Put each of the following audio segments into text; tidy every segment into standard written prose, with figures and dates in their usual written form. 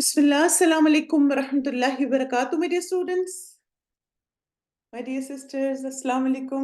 Bismillah, Assalamu alaikum wa rahmatullahi wa barakatuh, my dear students, my dear sisters, Assalamu alaikum.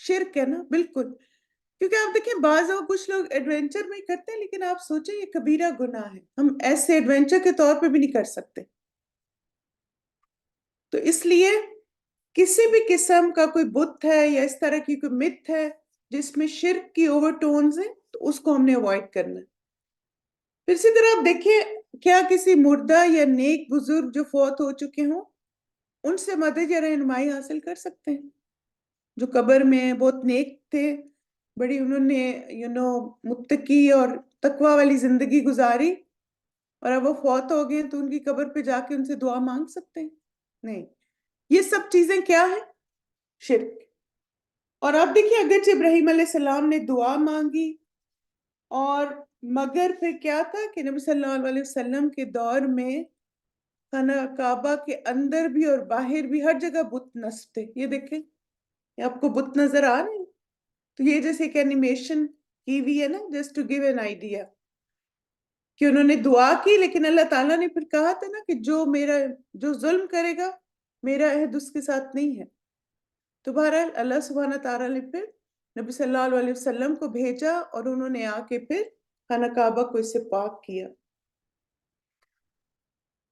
شرک ہے نا، بالکل. کیونکہ آپ دیکھیں بعض اور کچھ لوگ ایڈونچر میں کرتے ہیں، لیکن آپ سوچیں یہ کبیرہ گناہ ہے، ہم ایسے ایڈونچر کے طور پہ بھی نہیں کر سکتے. تو اس لیے کسی بھی قسم کا کوئی بت ہے یا اس طرح کی کوئی مت ہے جس میں شرک کی اوور ٹونز ہیں، تو اس کو ہم نے اوائڈ کرنا ہے. پھر اسی طرح آپ دیکھیں، کیا کسی مردہ یا نیک بزرگ جو فوت ہو چکے ہوں ان سے مدد یا رہنمائی حاصل کر سکتے ہیں؟ جو قبر میں بہت نیک تھے، بڑی انہوں نے متقی اور تقوی والی زندگی گزاری، اور اب وہ فوت ہو گئے تو ان کی قبر پہ جا کے ان سے دعا مانگ سکتے ہیں؟ نہیں. یہ سب چیزیں کیا ہیں؟ شرک. اور آپ دیکھیں اگرچہ ابراہیم علیہ السلام نے دعا مانگی، اور مگر پھر کیا تھا کہ نبی صلی اللہ علیہ وسلم کے دور میں خانہ کعبہ کے اندر بھی اور باہر بھی ہر جگہ بت نصب تھے. یہ دیکھیں، یہ آپ کو بت نظر آ رہے ہیں؟ تو یہ جیسے ایک اینیمیشن کی ہوئی ہے نا، just to give an idea کہ انہوں نے دعا کی، لیکن اللہ تعالیٰ نے پھر کہا تھا نا کہ جو ظلم کرے گا میرا عہد اس کے ساتھ نہیں ہے. تو بہرحال اللہ سبحانہ تعالیٰ نے پھر نبی صلی اللہ علیہ وسلم کو بھیجا، اور انہوں نے آ کے پھر خانہ کعبہ کو اس سے پاک کیا.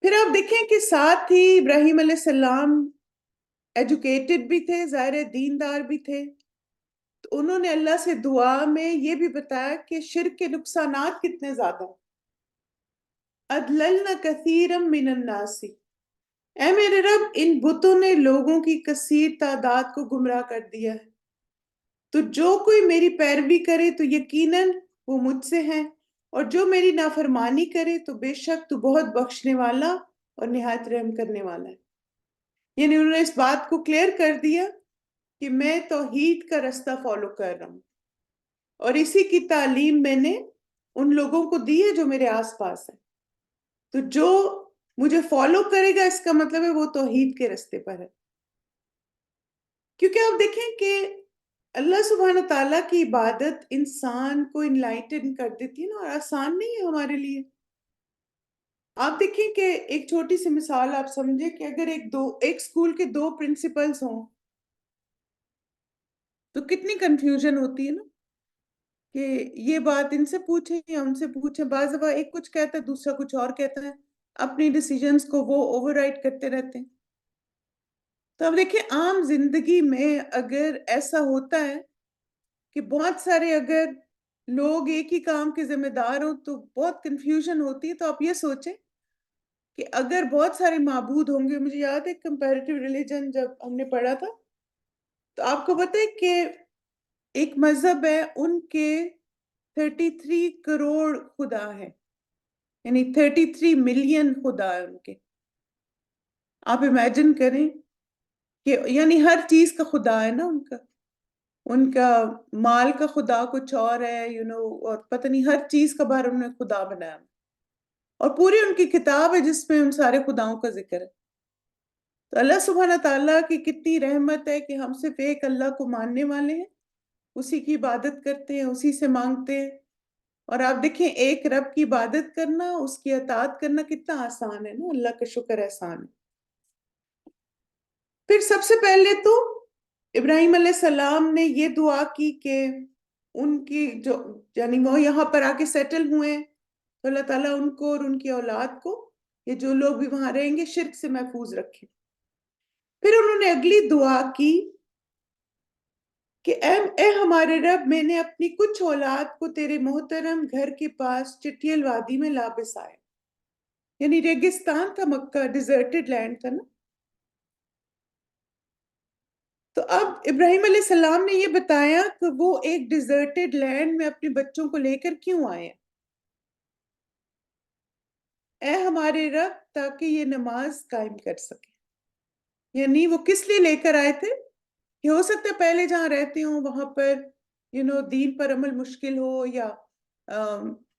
پھر آپ دیکھیں کہ ساتھ ہی ابراہیم علیہ السلام ایجوکیٹڈ بھی تھے، ظاہر دیندار بھی تھے. تو انہوں نے اللہ سے دعا میں یہ بھی بتایا کہ شرک کے نقصانات کتنے زیادہ. اضللن کثیرا من الناس، اے میرے رب ان بتوں نے لوگوں کی کثیر تعداد کو گمراہ کر دیا ہے، تو جو کوئی میری پیروی کرے تو یقیناً وہ مجھ سے ہیں، اور جو میری نافرمانی کرے تو بے شک تو بہت بخشنے والا اور نہایت رحم کرنے والا ہے. یعنی انہوں نے اس بات کو کلیئر کر دیا کہ میں توحید کا رستہ فالو کر رہا ہوں، اور اسی کی تعلیم میں نے ان لوگوں کو دی ہے جو میرے آس پاس ہیں. تو جو مجھے فالو کرے گا اس کا مطلب ہے وہ توحید کے رستے پر ہے. کیونکہ آپ دیکھیں کہ اللہ سبحانہ تعالیٰ کی عبادت انسان کو انلائٹن کر دیتی ہے نا، اور آسان نہیں ہے ہمارے لیے. آپ دیکھیں کہ ایک چھوٹی سی مثال آپ سمجھیں کہ اگر ایک اسکول کے 2 پرنسپلز ہوں تو کتنی کنفیوژن ہوتی ہے نا، کہ یہ بات ان سے پوچھیں یا ان سے پوچھیں. بعض دفعہ ایک کچھ کہتا ہے دوسرا کچھ اور کہتا ہے، اپنی ڈیسیجنز کو وہ اوور رائڈ کرتے رہتے ہیں. تو اب دیکھیں عام زندگی میں اگر ایسا ہوتا ہے کہ بہت سارے اگر لوگ ایک ہی کام کے ذمہ دار ہوں تو بہت کنفیوژن ہوتی ہے. تو آپ یہ سوچیں کہ اگر بہت سارے معبود ہوں گے، مجھے یاد ہے کمپیریٹیو ریلیجن جب ہم نے پڑھا تھا، تو آپ کو پتہ ہے کہ ایک مذہب ہے ان کے 33 کروڑ خدا ہے، یعنی 33 ملین خدا ہے ان کے. آپ امیجن کریں کہ یعنی ہر چیز کا خدا ہے نا ان کا مال کا خدا کچھ اور ہے، اور پتہ نہیں ہر چیز کا باہر انہوں نے خدا بنایا، اور پوری ان کی کتاب ہے جس میں ان سارے خداؤں کا ذکر ہے. تو اللہ سبحانہ تعالیٰ کی کتنی رحمت ہے کہ ہم صرف ایک اللہ کو ماننے والے ہیں، اسی کی عبادت کرتے ہیں، اسی سے مانگتے ہیں. اور آپ دیکھیں ایک رب کی عبادت کرنا، اس کی اطاعت کرنا کتنا آسان ہے نا، اللہ کا شکر احسان ہے. پھر سب سے پہلے تو ابراہیم علیہ السلام نے یہ دعا کی کہ ان کی یعنی وہ یہاں پر آ کے سیٹل ہوئے تو اللہ تعالیٰ ان کو اور ان کی اولاد کو، یہ جو لوگ بھی وہاں رہیں گے، شرک سے محفوظ رکھے. پھر انہوں نے اگلی دعا کی کہ اے ہمارے رب، میں نے اپنی کچھ اولاد کو تیرے محترم گھر کے پاس چٹیل وادی میں لا بسایا. یعنی ریگستان تھا مکہ، ڈیزرٹڈ لینڈ تھا نا. تو اب ابراہیم علیہ السلام نے یہ بتایا کہ وہ ایک ڈیزرٹڈ لینڈ میں اپنے بچوں کو لے کر کیوں آئے. اے ہمارے رب، تاکہ یہ نماز قائم کر سکے. یعنی وہ کس لیے لے کر آئے تھے کہ ہو سکتا ہے پہلے جہاں رہتے ہوں وہاں پر دین پر عمل مشکل ہو، یا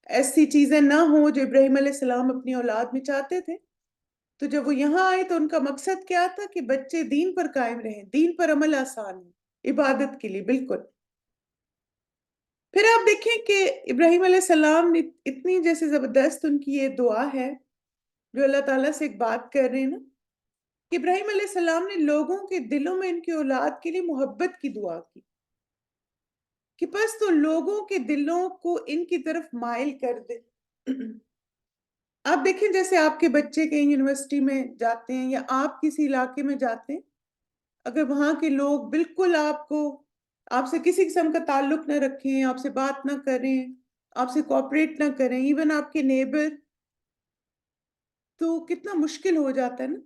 ایسی چیزیں نہ ہوں جو ابراہیم علیہ السلام اپنی اولاد میں چاہتے تھے. تو جب وہ یہاں آئے تو ان کا مقصد کیا تھا کہ بچے دین پر قائم رہیں، دین پر عمل آسان ہو، عبادت کے لیے. بالکل. پھر آپ دیکھیں کہ ابراہیم علیہ السلام نے اتنی جیسے زبردست ان کی یہ دعا ہے جو اللہ تعالیٰ سے ایک بات کر رہے ہیں نا، کہ ابراہیم علیہ السلام نے لوگوں کے دلوں میں ان کی اولاد کے لیے محبت کی دعا کی. کہ بس تو لوگوں کے دلوں کو ان کی طرف مائل کر دے۔ آپ دیکھیں جیسے آپ کے بچے کہیں یونیورسٹی میں جاتے ہیں یا آپ کسی علاقے میں جاتے ہیں، اگر وہاں کے لوگ بالکل آپ سے کسی قسم کا تعلق نہ رکھیں، آپ سے بات نہ کریں، آپ سے کوآپریٹ نہ کریں، ایون آپ کے نیبر، تو کتنا مشکل ہو جاتا ہے نا۔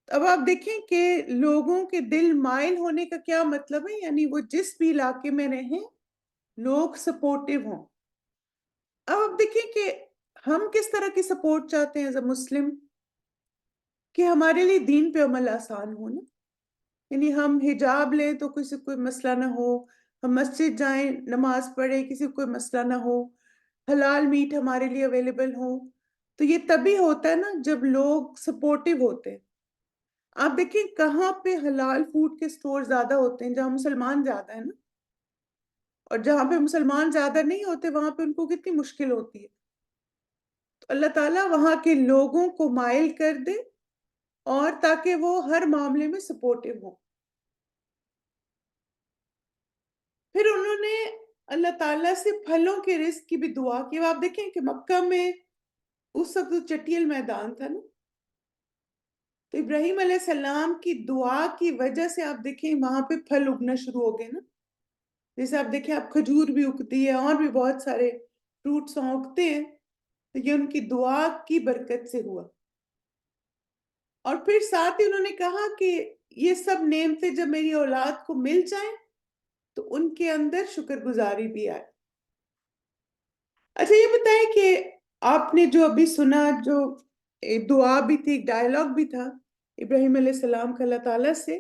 اب آپ دیکھیں کہ لوگوں کے دل مائل ہونے کا کیا مطلب ہے، یعنی وہ جس بھی علاقے میں رہیں لوگ سپورٹیو ہوں۔ اب آپ دیکھیں کہ ہم کس طرح کی سپورٹ چاہتے ہیں ایز اے مسلم، کہ ہمارے لیے دین پہ عمل آسان ہو نا، یعنی ہم حجاب لیں تو کسی کو کوئی مسئلہ نہ ہو، ہم مسجد جائیں نماز پڑھیں کسی کو کوئی مسئلہ نہ ہو، حلال میٹ ہمارے لیے اویلیبل ہو۔ تو یہ تبھی ہوتا ہے نا جب لوگ سپورٹیو ہوتے ہیں۔ آپ دیکھیں کہاں پہ حلال فوڈ کے سٹور زیادہ ہوتے ہیں، جہاں مسلمان زیادہ ہیں نا، اور جہاں پہ مسلمان زیادہ نہیں ہوتے وہاں پہ ان کو کتنی مشکل ہوتی ہے۔ تو اللہ تعالیٰ وہاں کے لوگوں کو مائل کر دے، اور تاکہ وہ ہر معاملے میں سپورٹیو ہوں۔ پھر انہوں نے اللہ تعالیٰ سے پھلوں کے رزق کی بھی دعا کی۔ آپ دیکھیں کہ مکہ میں اس وقت چٹیل میدان تھا نا، تو ابراہیم علیہ السلام کی دعا کی وجہ سے آپ دیکھیں وہاں پہ پھل اگنا شروع ہو گئے نا۔ جیسے آپ دیکھیں اب کھجور بھی اگتی ہے اور بھی بہت سارے فروٹس اگتے ہیں، تو یہ ان کی دعا کی برکت سے ہوا۔ اور پھر ساتھ ہی انہوں نے کہا کہ یہ سب نعمتیں جب میری اولاد کو مل جائیں تو ان کے اندر شکر گزاری بھی آئے۔ اچھا یہ بتائیں کہ آپ نے جو ابھی سنا، جو دعا بھی تھی، ڈائلاگ بھی تھا ابراہیم علیہ السلام کا اللہ تعالیٰ سے،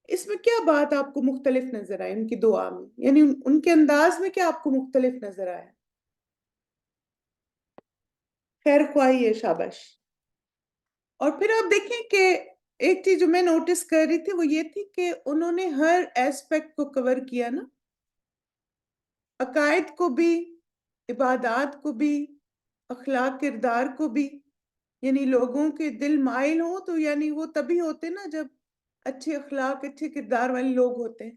اس میں کیا بات آپ کو مختلف نظر آئی ان کی دعا میں، یعنی ان کے انداز میں کیا آپ کو مختلف نظر آیا؟ خیر خواہی ہے، شاباش۔ اور پھر آپ دیکھیں کہ ایک چیز جو میں نوٹس کر رہی تھی وہ یہ تھی کہ انہوں نے ہر ایسپیکٹ کو کور کیا نا، عقائد کو بھی، عبادات کو بھی، اخلاق کردار کو بھی۔ یعنی لوگوں کے دل مائل ہوں تو یعنی وہ تبھی ہوتے نا جب اچھے اخلاق اچھے کردار والے لوگ ہوتے ہیں،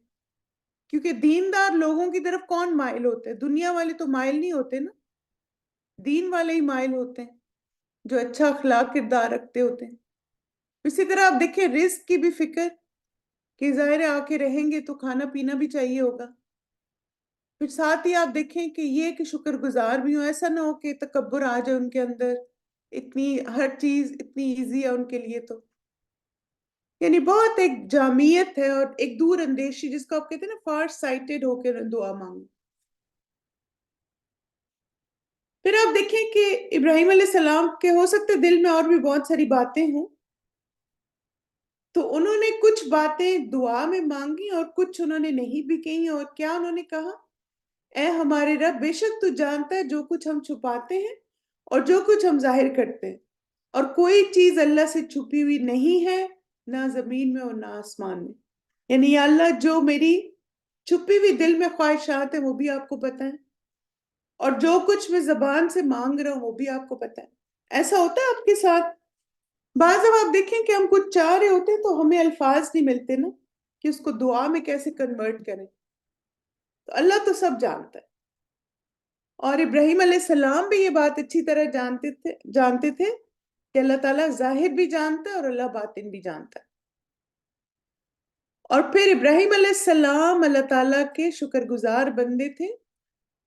کیونکہ دیندار لوگوں کی طرف کون مائل ہوتے ہیں؟ دنیا والے تو مائل نہیں ہوتے نا، دین والے ہی مائل ہوتے ہیں جو اچھا اخلاق کردار رکھتے ہوتے ہیں۔ اسی طرح آپ دیکھیں رزق کی بھی فکر، کہ ظاہر آ کے رہیں گے تو کھانا پینا بھی چاہیے ہوگا۔ پھر ساتھ ہی آپ دیکھیں کہ یہ کہ شکر گزار بھی ہوں، ایسا نہ ہو کہ تکبر آ جائے ان کے اندر، اتنی ہر چیز اتنی ایزی ہے ان کے لیے۔ تو یعنی بہت ایک جامعیت ہے اور ایک دور اندیشی، جس کو آپ کہتے ہیں نا فار سائٹڈ ہو کے دعا مانگو۔ پھر آپ دیکھیں کہ ابراہیم علیہ السلام کے ہو سکتے دل میں اور بھی بہت ساری باتیں ہوں، تو انہوں نے کچھ باتیں دعا میں مانگی اور کچھ انہوں نے نہیں بھی کہی۔ اور کیا انہوں نے کہا؟ اے ہمارے رب، بے شک تو جانتا ہے جو کچھ ہم چھپاتے ہیں اور جو کچھ ہم ظاہر کرتے ہیں، اور کوئی چیز اللہ سے چھپی ہوئی نہیں ہے، نہ زمین میں اور نہ آسمان میں۔ یعنی یا اللہ جو میری چھپی ہوئی دل میں خواہشات ہیں وہ بھی آپ کو پتہ ہے، اور جو کچھ میں زبان سے مانگ رہا ہوں وہ بھی آپ کو پتہ ہے۔ ایسا ہوتا ہے آپ کے ساتھ؟ بعض جب آپ دیکھیں کہ ہم کچھ چاہ رہے ہوتے ہیں تو ہمیں الفاظ نہیں ملتے نا کہ اس کو دعا میں کیسے کنورٹ کریں، تو اللہ تو سب جانتا ہے۔ اور ابراہیم علیہ السلام بھی یہ بات اچھی طرح جانتے تھے کہ اللہ تعالیٰ ظاہر بھی جانتا ہے اور اللہ باطن بھی جانتا ہے۔ اور پھر ابراہیم علیہ السلام اللہ تعالیٰ کے شکر گزار بندے تھے۔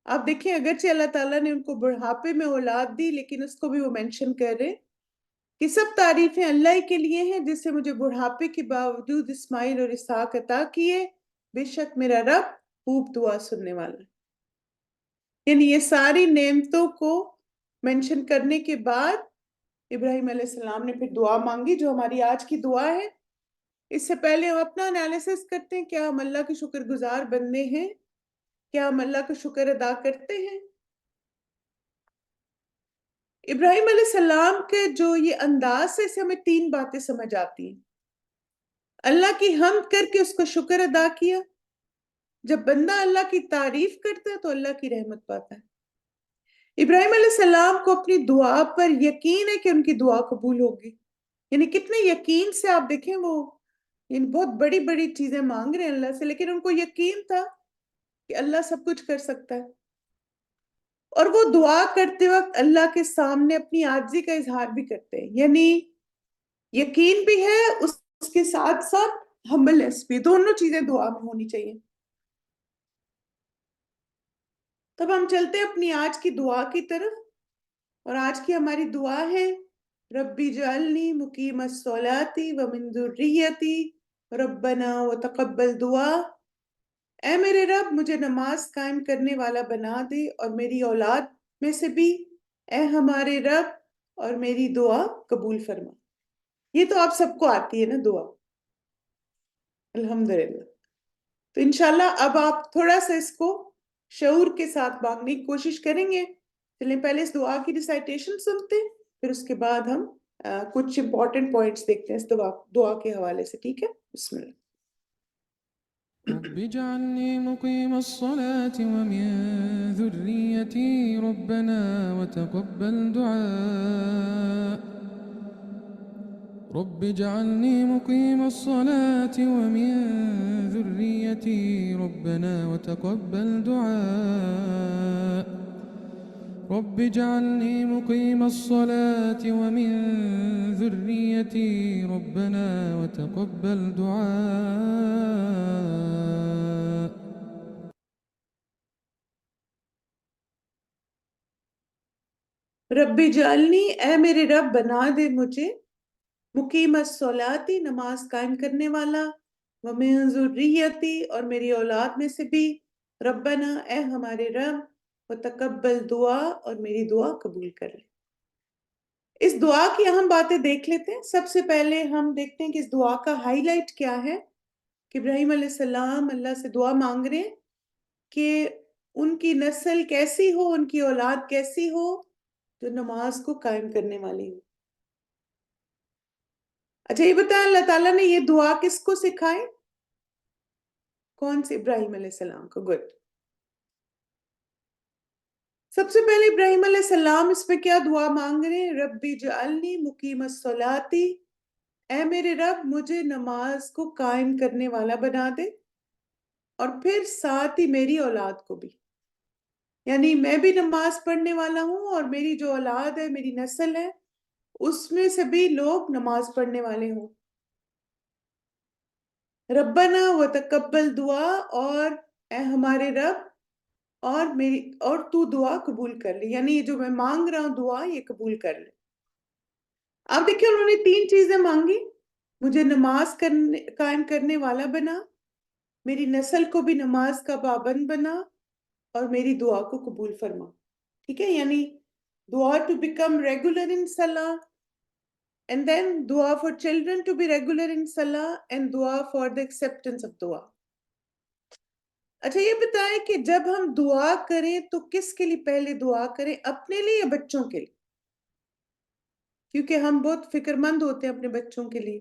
آپ دیکھیں اگرچہ اللہ تعالیٰ نے ان کو بڑھاپے میں اولاد دی، لیکن اس کو بھی وہ مینشن کر رہے کہ سب تعریفیں اللہ ہی کے لیے ہیں جس سے مجھے بڑھاپے کے باوجود اسماعیل اور اسحاق عطا کیے، بے شک میرا رب خوب دعا سننے والا ہے۔ یعنی یہ ساری نعمتوں کو مینشن کرنے کے بعد ابراہیم علیہ السلام نے پھر دعا مانگی، جو ہماری آج کی دعا ہے۔ اس سے پہلے ہم اپنا انالیسس کرتے ہیں، کیا ہم اللہ کے شکر گزار بندے ہیں؟ کیا ہم اللہ کا شکر ادا کرتے ہیں؟ ابراہیم علیہ السلام کے جو یہ انداز سے، اسے ہمیں 3 باتیں سمجھ آتی ہیں۔ اللہ کی حمد کر کے اس کو شکر ادا کیا۔ جب بندہ اللہ کی تعریف کرتا ہے تو اللہ کی رحمت پاتا ہے۔ ابراہیم علیہ السلام کو اپنی دعا پر یقین ہے کہ ان کی دعا قبول ہوگی، یعنی کتنے یقین سے آپ دیکھیں وہ بہت بڑی بڑی چیزیں مانگ رہے ہیں اللہ سے، لیکن ان کو یقین تھا کہ اللہ سب کچھ کر سکتا ہے، اور وہ دعا کرتے وقت اللہ کے سامنے اپنی عاجزی کا اظہار بھی کرتے ہیں، یعنی یقین بھی ہے، اس کے ساتھ ساتھ ہمبلنس بھی، دونوں چیزیں دعا میں ہونی چاہیے۔ تب ہم چلتے ہیں اپنی آج کی دعا کی طرف، اور آج کی ہماری دعا ہے ربی جعلنی مقیم الصلاۃ ومن ذریتی ربنا وتقبل دعا۔ اے میرے رب مجھے نماز قائم کرنے والا بنا دے اور میری اولاد میں سے بھی، اے ہمارے رب، اور میری دعا قبول فرما۔ یہ تو آپ سب کو آتی ہے نا دعا، الحمدللہ۔ تو انشاءاللہ اب آپ تھوڑا سا اس کو شعور کے ساتھ مانگنے کی کوشش کریں گے۔ چلیں پہلے اس دعا کی ریسائٹیشن سنتے ہیں، پھر اس کے بعد ہم کچھ امپورٹنٹ پوائنٹس دیکھتے ہیں اس دعا کے حوالے سے، ٹھیک ہے؟ بسم اللہ۔ رب اجعلني مقيم الصلاة ومن ذريتي ربنا وتقبل دعاء رب اجعلني مقيم الصلاة ومن ذريتي ربنا وتقبل دعاء رب اجعلني مقيم الصلاة ومن ذريتي ربنا وتقبل دعاء رب جعلنی، اے میرے رب بنا دے مجھے، مقیم الصلاۃ، نماز قائم کرنے والا، ومن ذریتی، اور میری اولاد میں سے بھی، ربنا، اے ہمارے رب، وتقبل دعا، اور میری دعا قبول کر لے۔ اس دعا کی اہم باتیں دیکھ لیتے ہیں۔ سب سے پہلے ہم دیکھتے ہیں کہ اس دعا کا ہائی لائٹ کیا ہے، کہ ابراہیم علیہ السلام اللہ سے دعا مانگ رہے ہیں کہ ان کی نسل کیسی ہو، ان کی اولاد کیسی ہو، جو نماز کو قائم کرنے والی ہو۔ اچھا یہ بتائیں، اللہ تعالیٰ نے یہ دعا کس کو سکھائی؟ کون سے؟ ابراہیم علیہ السلام کو۔ گڈ۔ سب سے پہلے ابراہیم علیہ السلام اس میں کیا دعا مانگ رہے ہیں؟ ربی جعلنی مقیم الصلاۃ، اے میرے رب مجھے نماز کو قائم کرنے والا بنا دے، اور پھر ساتھ ہی میری اولاد کو بھی، یعنی میں بھی نماز پڑھنے والا ہوں، اور میری جو اولاد ہے، میری نسل ہے، اس میں سے بھی لوگ نماز پڑھنے والے ہوں۔ ربنا وتقبل دعا، اور اے ہمارے رب، اور تو دعا قبول کر لے، یعنی یہ جو میں مانگ رہا ہوں دعا، یہ قبول کر لے۔ آپ دیکھیں انہوں نے تین چیزیں مانگی، مجھے نماز قائم کرنے والا بنا، میری نسل کو بھی نماز کا پابند بنا، اور میری دعا کو قبول فرما۔ ٹھیک ہے، یعنی دعا ٹو بیکم ریگولر ان صلاح، اینڈ دین دعا for children to be regular in صلاح، اینڈ دعا فار دا ایکسپٹینس آف دعا۔ اچھا یہ بتائیں کہ جب ہم دعا کریں تو کس کے لیے پہلے دعا کریں، اپنے لیے یا بچوں کے لیے؟ کیونکہ ہم بہت فکر مند ہوتے ہیں اپنے بچوں کے لیے،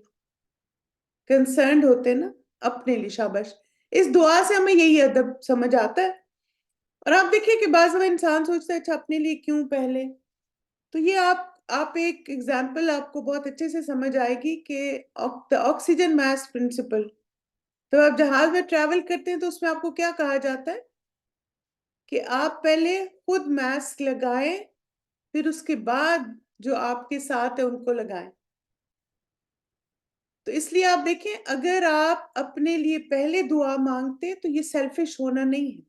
کنسرنڈ ہوتے ہیں نا اپنے لیے۔ شاباش، اس دعا سے ہمیں یہی ادب سمجھ آتا ہے۔ اور آپ دیکھیں کہ بعض دفعہ انسان سوچتا ہے اچھا اپنے لیے کیوں پہلے، تو یہ آپ ایک ایگزامپل آپ کو بہت اچھے سے سمجھ آئے گی کہ آکسیجن ماس پرنسپل۔ تو آپ جہاز میں ٹریول کرتے ہیں تو اس میں آپ کو کیا کہا جاتا ہے کہ آپ پہلے خود ماسک لگائیں، پھر اس کے بعد جو آپ کے ساتھ ہیں ان کو لگائیں۔ تو اس لیے آپ دیکھیں اگر آپ اپنے لیے پہلے دعا مانگتے تو یہ سیلفش ہونا نہیں ہے،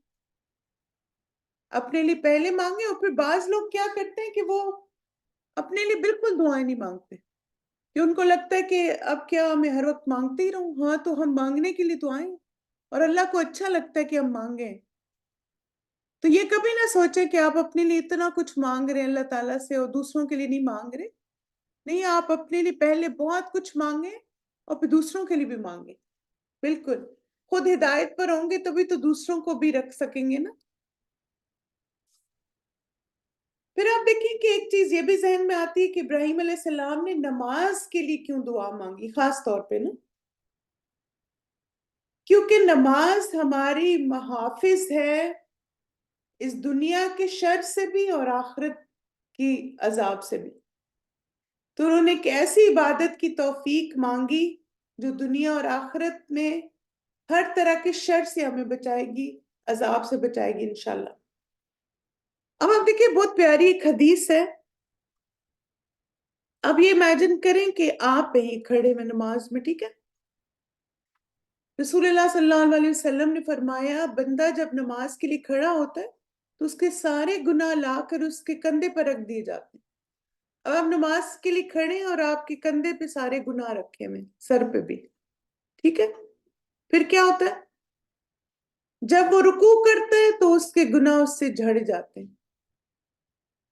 اپنے لیے پہلے مانگیں۔ اور پھر بعض لوگ کیا کرتے ہیں کہ وہ اپنے لیے بالکل دعائیں نہیں مانگتے، کہ ان کو لگتا ہے کہ اب کیا میں ہر وقت مانگتے ہی رہوں، ہاں تو ہم مانگنے کے لیے تو آئیں، اور اللہ کو اچھا لگتا ہے کہ ہم مانگیں۔ تو یہ کبھی نہ سوچیں کہ آپ اپنے لیے اتنا کچھ مانگ رہے ہیں اللہ تعالیٰ سے اور دوسروں کے لیے نہیں مانگ رہے۔ نہیں، آپ اپنے لیے پہلے بہت کچھ مانگیں اور پھر دوسروں کے لیے بھی مانگیں۔ بالکل، خود ہدایت پر ہوں گے تبھی تو دوسروں کو بھی رکھ سکیں گے نا۔ پھر آپ دیکھیں کہ ایک چیز یہ بھی ذہن میں آتی ہے کہ ابراہیم علیہ السلام نے نماز کے لیے کیوں دعا مانگی، خاص طور پہ نا، کیونکہ نماز ہماری محافظ ہے اس دنیا کے شر سے بھی اور آخرت کی عذاب سے بھی۔ تو انہوں نے ایک ایسی عبادت کی توفیق مانگی جو دنیا اور آخرت میں ہر طرح کے شر سے ہمیں بچائے گی، عذاب سے بچائے گی انشاءاللہ۔ اب آپ دیکھیں بہت پیاری ایک حدیث ہے۔ اب یہ امیجن کریں کہ آپ کہیں کھڑے میں نماز میں، ٹھیک ہے؟ رسول اللہ صلی اللہ علیہ وسلم نے فرمایا بندہ جب نماز کے لیے کھڑا ہوتا ہے تو اس کے سارے گناہ لا کر اس کے کندھے پر رکھ دیے جاتے ہیں۔ اب آپ نماز کے لیے کھڑے ہیں اور آپ کے کندھے پہ سارے گناہ رکھے ہوئے، سر پہ بھی، ٹھیک ہے؟ پھر کیا ہوتا ہے؟ جب وہ رکوع کرتا ہے تو اس کے گناہ اس سے جھڑ جاتے ہیں،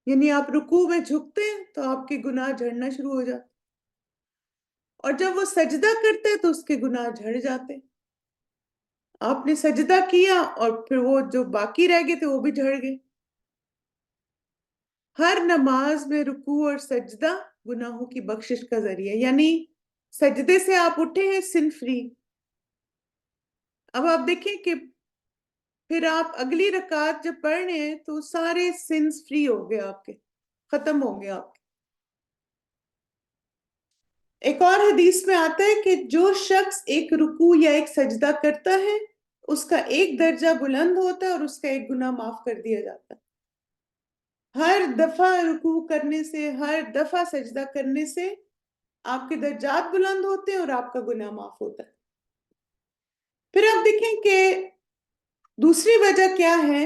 یعنی آپ رکوع میں جھکتے ہیں تو آپ کے گناہ جھڑنا شروع ہو جاتے ہیں، اور جب وہ سجدہ کرتے ہیں تو اس کے گناہ جھڑ جاتے ہیں۔ آپ نے سجدہ کیا اور پھر وہ جو باقی رہ گئے تھے وہ بھی جھڑ گئے۔ ہر نماز میں رکوع اور سجدہ گناہوں کی بخشش کا ذریعہ، یعنی سجدے سے آپ اٹھے ہیں سن فری۔ اب آپ دیکھیں کہ پھر آپ اگلی رکعت جب پڑھ رہے ہیں تو سارے سنس فری ہو گئے، آپ کے ختم ہو گئے آپ کے۔ ایک اور حدیث میں آتا ہے کہ جو شخص ایک رکوع یا ایک سجدہ کرتا ہے اس کا ایک درجہ بلند ہوتا ہے اور اس کا ایک گناہ معاف کر دیا جاتا ہے۔ ہر دفعہ رکوع کرنے سے، ہر دفعہ سجدہ کرنے سے آپ کے درجات بلند ہوتے ہیں اور آپ کا گناہ معاف ہوتا ہے۔ پھر آپ دیکھیں کہ دوسری وجہ کیا ہے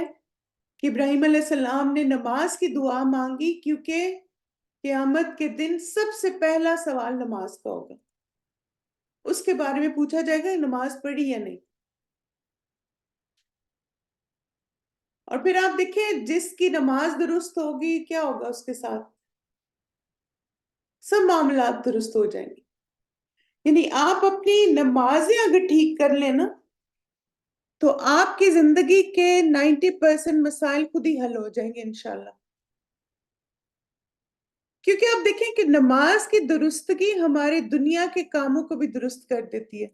کہ ابراہیم علیہ السلام نے نماز کی دعا مانگی، کیونکہ قیامت کے دن سب سے پہلا سوال نماز کا ہوگا، اس کے بارے میں پوچھا جائے گا نماز پڑھی یا نہیں۔ اور پھر آپ دیکھیں جس کی نماز درست ہوگی کیا ہوگا اس کے ساتھ؟ سب معاملات درست ہو جائیں گے۔ یعنی آپ اپنی نمازیں اگر ٹھیک کر لیں نا تو آپ کی زندگی کے 90% مسائل خود ہی حل ہو جائیں گے انشاءاللہ۔ کیونکہ آپ دیکھیں کہ نماز کی درستگی ہمارے دنیا کے کاموں کو بھی درست کر دیتی ہے۔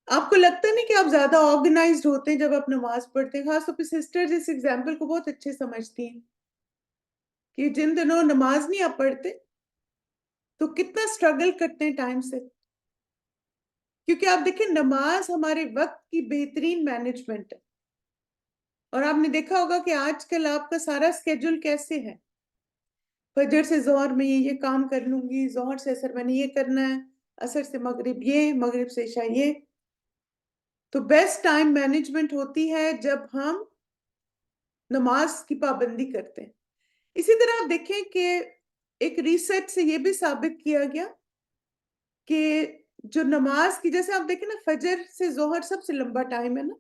آپ کو لگتا نہیں کہ آپ زیادہ آرگنائزڈ ہوتے ہیں جب آپ نماز پڑھتے ہیں؟ خاص طور پہ سسٹرز اس ایگزامپل کو بہت اچھے سمجھتی ہیں کہ جن دنوں نماز نہیں آپ پڑھتے تو کتنا سٹرگل کرتے ہیں ٹائم سے، کیونکہ آپ دیکھیں نماز ہمارے وقت کی بہترین مینجمنٹ ہے۔ اور آپ نے دیکھا ہوگا کہ آج کل آپ کا سارا اسکیڈول کیسے ہے، فجر سے ظہر میں یہ کام کر لوں گی، ظہر سے عصر میں نے یہ کرنا ہے، عصر سے مغرب یہ، مغرب سے عشاء یہ۔ تو بیسٹ ٹائم مینجمنٹ ہوتی ہے جب ہم نماز کی پابندی کرتے ہیں۔ اسی طرح آپ دیکھیں کہ ایک ریسرچ سے یہ بھی ثابت کیا گیا کہ جو نماز کی، جیسے آپ دیکھیں نا فجر سے ظہر سب سے لمبا ٹائم ہے نا،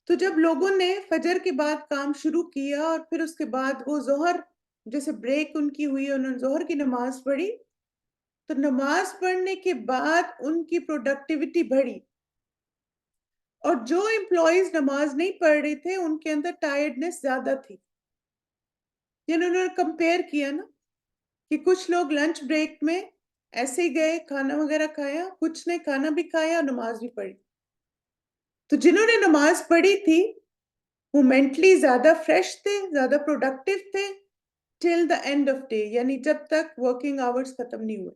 تو جب لوگوں نے فجر کے بعد کام شروع کیا اور پھر اس کے بعد وہ ظہر جیسے بریک ان کی ہوئی، انہوں نے ظہر کی نماز پڑھی، تو نماز پڑھنے کے بعد ان کی پروڈکٹیوٹی بڑھی، اور جو امپلائیز نماز نہیں پڑھ رہے تھے ان کے اندر ٹائرڈنس زیادہ تھی۔ یعنی انہوں نے کمپیئر کیا نا کہ کچھ لوگ لنچ بریک میں ایسے ہی گئے، کھانا وغیرہ کھایا، کچھ نے کھانا بھی کھایا اور نماز بھی پڑھی۔ تو جنہوں نے نماز پڑھی تھی وہ مینٹلی زیادہ فریش تھے، زیادہ پروڈکٹیو تھے ٹل دا اینڈ آف ڈے، یعنی جب تک ورکنگ آورز ختم نہیں ہوئے۔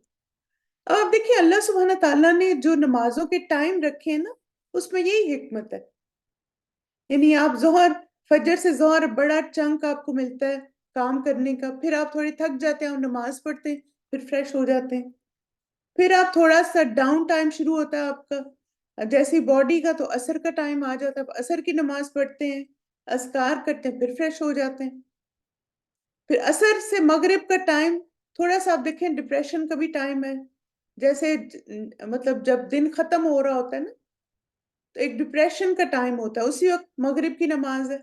اب آپ دیکھیں اللہ سبحانہ تعالیٰ نے جو نمازوں کے ٹائم رکھے ہیں نا اس میں یہی حکمت ہے۔ یعنی آپ ظہر، فجر سے ظہر بڑا چنک آپ کو ملتا ہے کام کرنے کا، پھر آپ تھوڑی تھک جاتے ہیں اور نماز پڑھتے ہیں، پھر فریش ہو جاتے ہیں۔ پھر آپ تھوڑا سا ڈاؤن ٹائم شروع ہوتا ہے آپ کا جیسی باڈی کا، تو عصر کا ٹائم آ جاتا ہے، عصر کی نماز پڑھتے ہیں، اذکار کرتے ہیں، پھر فریش ہو جاتے ہیں۔ پھر عصر سے مغرب کا ٹائم تھوڑا سا آپ دیکھیں ڈپریشن کا بھی ٹائم ہے، جیسے مطلب جب دن ختم ہو رہا ہوتا ہے نا تو ایک ڈپریشن کا ٹائم ہوتا ہے، اسی وقت مغرب کی نماز ہے۔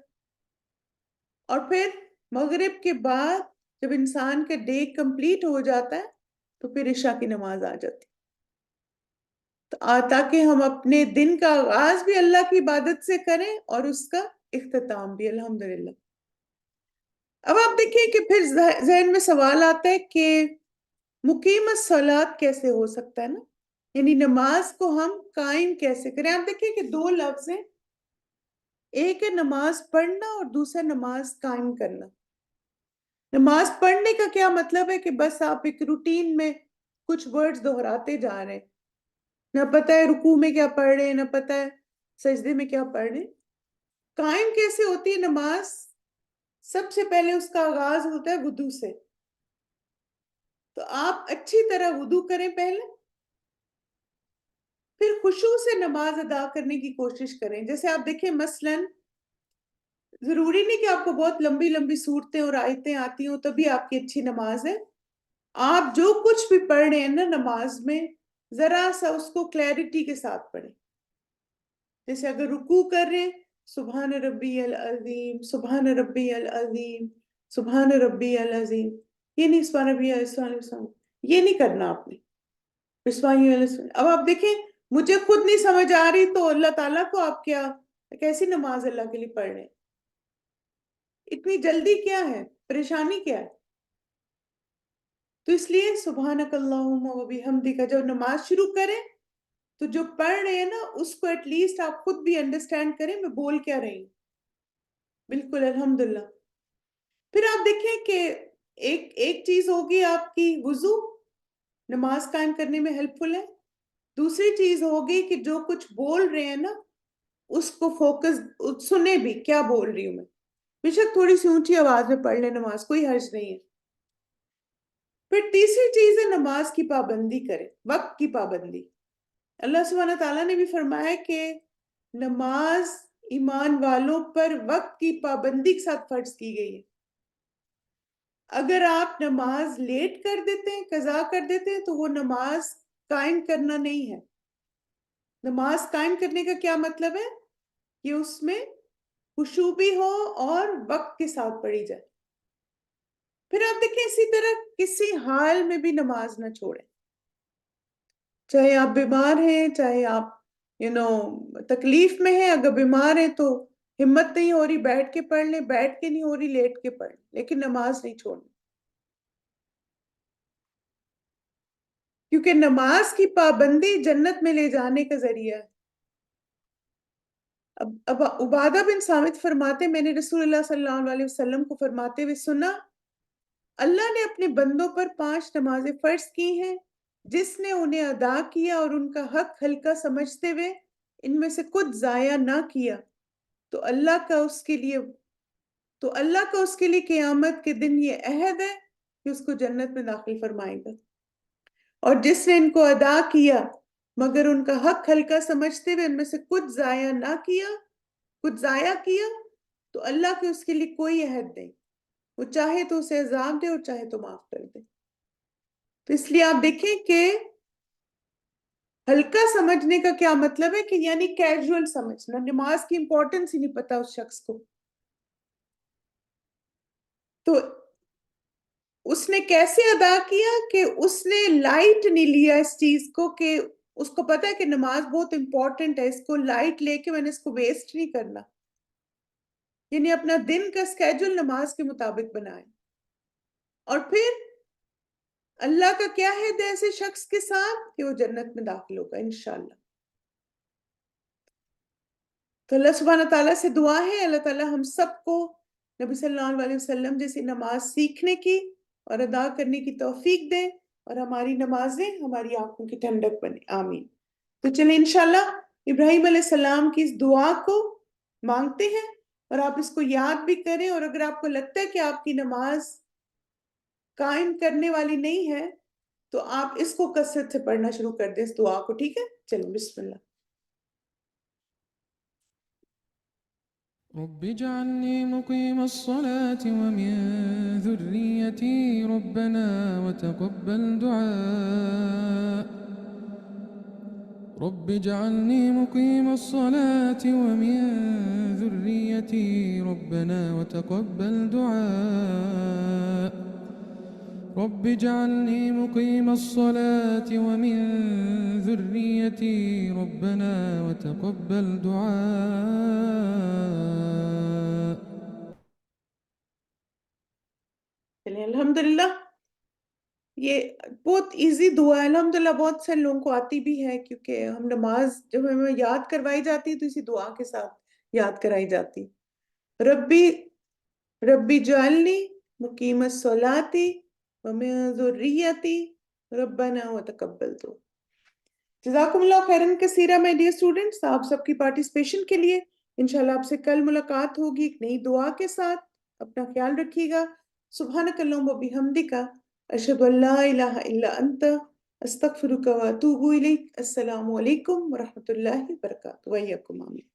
اور پھر مغرب کے بعد جب انسان کا ڈے کمپلیٹ ہو جاتا ہے تو پھر عشاء کی نماز آ جاتی، تو تاکہ ہم اپنے دن کا آغاز بھی اللہ کی عبادت سے کریں اور اس کا اختتام بھی الحمدللہ۔ اب آپ دیکھیں کہ پھر ذہن میں سوال آتا ہے کہ مقیم الصلاۃ کیسے ہو سکتا ہے نا، یعنی نماز کو ہم قائم کیسے کریں۔ آپ دیکھیں کہ دو لفظ ہیں، ایک ہے نماز پڑھنا اور دوسرا نماز قائم کرنا۔ نماز پڑھنے کا کیا مطلب ہے کہ بس آپ ایک روٹین میں کچھ ورڈز دہراتے جا رہے ہیں، نہ پتہ ہے رکوع میں کیا پڑھ رہے ہیں، نہ پتہ ہے سجدے میں کیا پڑھ رہے ہیں. قائم کیسے ہوتی ہے نماز؟ سب سے پہلے اس کا آغاز ہوتا ہے وضو سے. تو آپ اچھی طرح وضو کریں پہلے، پھر خشوع سے نماز ادا کرنے کی کوشش کریں. جیسے آپ دیکھیں مثلاً ضروری نہیں کہ آپ کو بہت لمبی لمبی صورتیں اور آیتیں آتی ہوں تبھی آپ کی اچھی نماز ہے. آپ جو کچھ بھی پڑھ رہے ہیں نا نماز میں، ذرا سا اس کو کلیئرٹی کے ساتھ پڑھیں. جیسے اگر رکوع کر رہے ہیں سبحان ربی العظیم، سبحان ربی العظیم، سبحان ربی العظیم، یہ نہیں سبحان ربی العظیم، یہ نہیں کرنا آپ نے. اب آپ دیکھیں مجھے خود نہیں سمجھ آ رہی تو اللہ تعالیٰ کو آپ کیسی نماز اللہ کے لیے پڑھ رہے ہیں؟ اتنی جلدی کیا ہے؟ پریشانی کیا ہے؟ تو اس لیے سبحانک اللہم و بحمدک جب نماز شروع کریں تو جو پڑھ رہے ہیں نا اس کو ایٹ لیسٹ آپ خود بھی انڈرسٹینڈ کریں میں بول کیا رہی ہوں. بالکل الحمدللہ. پھر آپ دیکھیں کہ ایک چیز ہوگی آپ کی وضو نماز قائم کرنے میں ہیلپ فل ہے. دوسری چیز ہوگی کہ جو کچھ بول رہے ہیں نا اس کو فوکس سنیں بھی کیا بول رہی ہوں میں. بے شک تھوڑی سی اونچی آواز میں پڑھ لیں نماز، کوئی حرج نہیں ہے. پھر تیسری چیز ہے نماز کی پابندی کریں، وقت کی پابندی. اللہ سبحانہ تعالیٰ نے بھی فرمایا کہ نماز ایمان والوں پر وقت کی پابندی کے ساتھ فرض کی گئی ہے. اگر آپ نماز لیٹ کر دیتے ہیں، قضا کر دیتے ہیں تو وہ نماز قائم کرنا نہیں ہے. نماز قائم کرنے کا کیا مطلب ہے کہ اس میں خشوع بھی ہو اور وقت کے ساتھ پڑھی جائے. پھر آپ دیکھیں اسی طرح کسی حال میں بھی نماز نہ چھوڑیں. چاہے آپ بیمار ہیں، چاہے آپ تکلیف میں ہیں. اگر بیمار ہیں تو ہمت نہیں ہو رہی بیٹھ کے پڑھ لیں، بیٹھ کے نہیں ہو رہی لیٹ کے پڑھ لیں، لیکن نماز نہیں چھوڑنی. کیونکہ نماز کی پابندی جنت میں لے جانے کا ذریعہ ہے. اب عبادہ بن صامت فرماتے میں نے رسول اللہ صلی اللہ علیہ وسلم کو فرماتے ہوئے سنا اللہ نے اپنے بندوں پر 5 نمازیں فرض کی ہیں، جس نے انہیں ادا کیا اور ان کا حق ہلکا سمجھتے ہوئے ان میں سے کچھ ضائع نہ کیا تو اللہ کا اس کے لیے قیامت کے دن یہ عہد ہے کہ اس کو جنت میں داخل فرمائے گا. اور جس نے ان کو ادا کیا مگر ان کا حق ہلکا سمجھتے ہوئے ان میں سے کچھ ضائع کیا تو اللہ کے اس کے لیے کوئی عہد نہیں، وہ چاہے تو اسے عذاب دے اور چاہے تو معاف کر دے. تو اس لیے آپ دیکھیں کہ ہلکا سمجھنے کا کیا مطلب ہے کہ یعنی کیجول سمجھنا. نماز کی امپورٹنس ہی نہیں پتا اس شخص کو. تو اس نے کیسے ادا کیا کہ اس نے لائٹ نہیں لیا اس چیز کو، کہ اس کو پتا ہے کہ نماز بہت امپورٹنٹ ہے، اس کو لائٹ لے کے میں نے اس کو ویسٹ نہیں کرنا. یعنی اپنا دن کا اسکیجول نماز کے مطابق بنائے. اور پھر اللہ کا کیا ہے ایسے شخص کے ساتھ کہ وہ جنت میں داخل ہوگا انشاءاللہ. تو اللہ سبحانہ تعالیٰ سے دعا ہے اللہ تعالیٰ ہم سب کو نبی صلی اللہ علیہ وسلم جیسی نماز سیکھنے کی اور ادا کرنے کی توفیق دے اور ہماری نمازیں ہماری آنکھوں کی ٹھنڈک بنے. آمین. تو چلیں انشاءاللہ ابراہیم علیہ السلام کی اس دعا کو مانگتے ہیں اور آپ اس کو یاد بھی کریں. اور اگر آپ کو لگتا ہے کہ آپ کی نماز قائم کرنے والی نہیں ہے تو آپ اس کو کثرت سے پڑھنا شروع کر دیں اس دعا کو. ٹھیک ہے، چلیں بسم اللہ. رب اجعلني مقيم الصلاة ومن ذريتي ربنا وتقبل دعاء رب اجعلني مقيم الصلاة ومن ذريتي ربنا وتقبل دعاء رب اجعلني مقيم الصلاة ومن ذريتي ربنا وتقبل دعاء. چلیں الحمدللہ یہ بہت ایزی دعا ہے. الحمدللہ بہت سے لوگوں کو آتی بھی ہے کیونکہ ہم نماز جب ہمیں یاد کروائی جاتی تو اسی دعا کے ساتھ یاد کرائی جاتی. ربی جعلنی مقیم الصلاۃ ومن ذریتی ربنا وتقبل دعاء. جزاکم اللہ خیرن کثیرہ مائی ڈیئر اسٹوڈنٹس، آپ سب کی پارٹیسپیشن کے لیے انشاءاللہ آپ سے کل ملاقات ہوگی ایک نئی دعا کے ساتھ. اپنا خیال رکھیے گا. سبحانک اللہم و بحمدک، اشہد ان لا الہ الا انت، استغفرک و اتوب الیک. السلام علیکم ورحمۃ اللہ وبرکاتہ. ویاکم آمین.